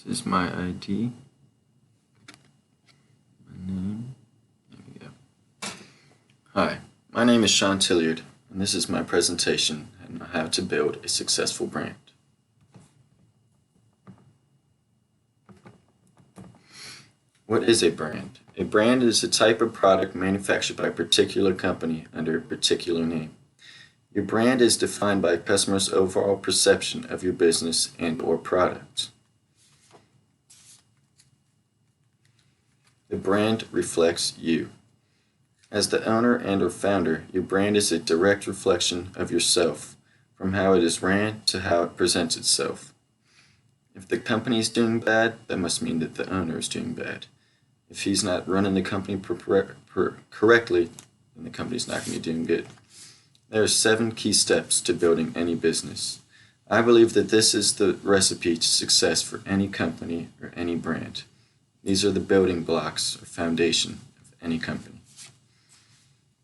This is my ID, my name, there we go. Hi, my name is Sean Tilliard, and this is my presentation on how to build a successful brand. What is a brand? A brand is a type of product manufactured by a particular company under a particular name. Your brand is defined by customers' overall perception of your business and/or product. The brand reflects you. As the owner and/or founder, your brand is a direct reflection of yourself, from how it is ran to how it presents itself. If the company is doing bad, that must mean that the owner is doing bad. If he's not running the company correctly, then the company's not going to be doing good. There are 7 key steps to building any business. I believe that this is the recipe to success for any company or any brand. These are the building blocks or foundation of any company.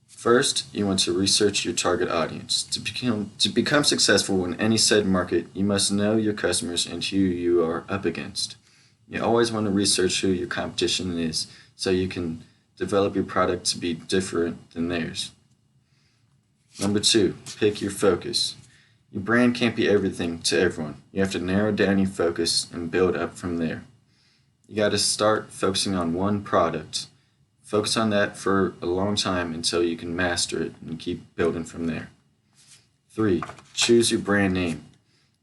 First, you want to research your target audience. To become successful in any said market, you must know your customers and who you are up against. You always want to research who your competition is so you can develop your product to be different than theirs. Number 2, pick your focus. Your brand can't be everything to everyone. You have to narrow down your focus and build up from there. You got to start focusing on one product. Focus on that for a long time until you can master it and keep building from there. 3, choose your brand name.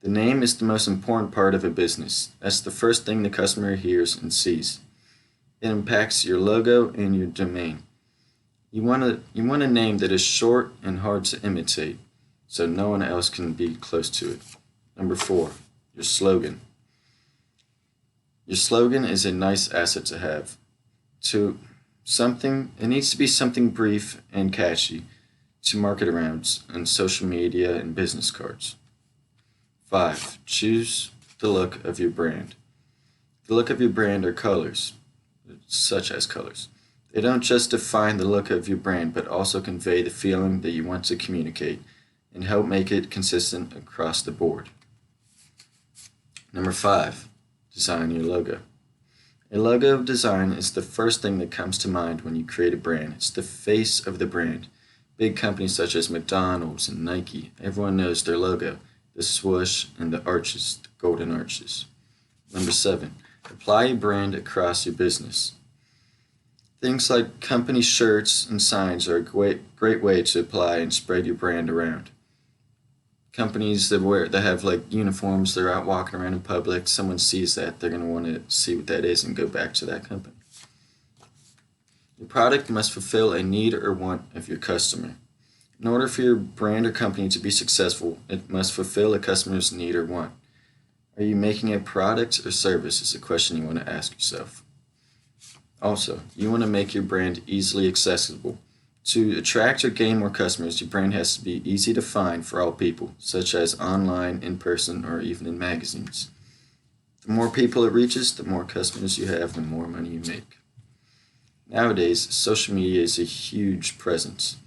The name is the most important part of a business. That's the first thing the customer hears and sees. It impacts your logo and your domain. You want a name that is short and hard to imitate, so no one else can be close to it. Number 4, your slogan. Your slogan is a nice asset to have. It needs to be something brief and catchy to market around on social media and business cards. 5, choose the look of your brand. The look of your brand are colors, such as colors. They don't just define the look of your brand, but also convey the feeling that you want to communicate and help make it consistent across the board. Number 5, design your logo. A logo design is the first thing that comes to mind when you create a brand. It's the face of the brand. Big companies such as McDonald's and Nike, everyone knows their logo, the swoosh and the arches, the golden arches. Number 7, apply your brand across your business. Things like company shirts and signs are a great way to apply and spread your brand around. Companies that have like uniforms, they're out walking around in public, someone sees that, they're going to want to see what that is and go back to that company. Your product must fulfill a need or want of your customer. In order for your brand or company to be successful, it must fulfill a customer's need or want. Are you making a product or service is a question you want to ask yourself. Also, you want to make your brand easily accessible. To attract or gain more customers, your brand has to be easy to find for all people, such as online, in person, or even in magazines. The more people it reaches, the more customers you have, the more money you make. Nowadays, social media is a huge presence.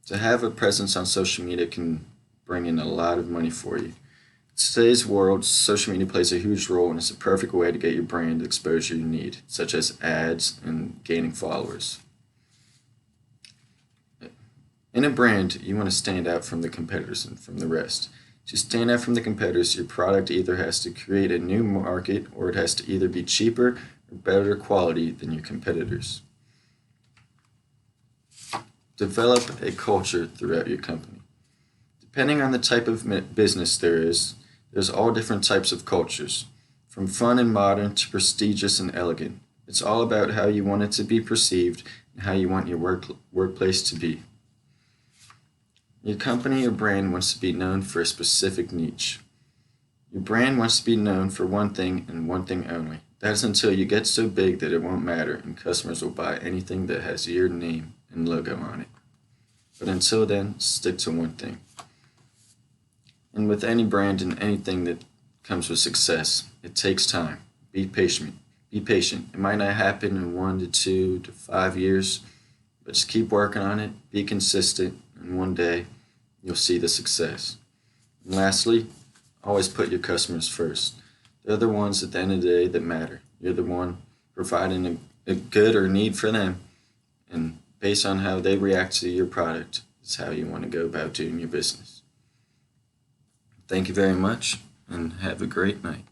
To have a presence on social media can bring in a lot of money for you. In today's world, social media plays a huge role and it's a perfect way to get your brand the exposure you need, such as ads and gaining followers. In a brand, you want to stand out from the competitors and from the rest. To stand out from the competitors, your product either has to create a new market or it has to either be cheaper or better quality than your competitors. Develop a culture throughout your company. Depending on the type of business there's all different types of cultures, from fun and modern to prestigious and elegant. It's all about how you want it to be perceived and how you want your workplace to be. Your company or brand wants to be known for a specific niche. Your brand wants to be known for one thing and one thing only. That's until you get so big that it won't matter and customers will buy anything that has your name and logo on it. But until then, stick to one thing. And with any brand and anything that comes with success, it takes time. Be patient. Be patient. It might not happen in 1 to 2 to 5 years, but just keep working on it. Be consistent, and one day you'll see the success. And lastly, always put your customers first. They're the ones at the end of the day that matter. You're the one providing a good or need for them. And based on how they react to your product is how you want to go about doing your business. Thank you very much and have a great night.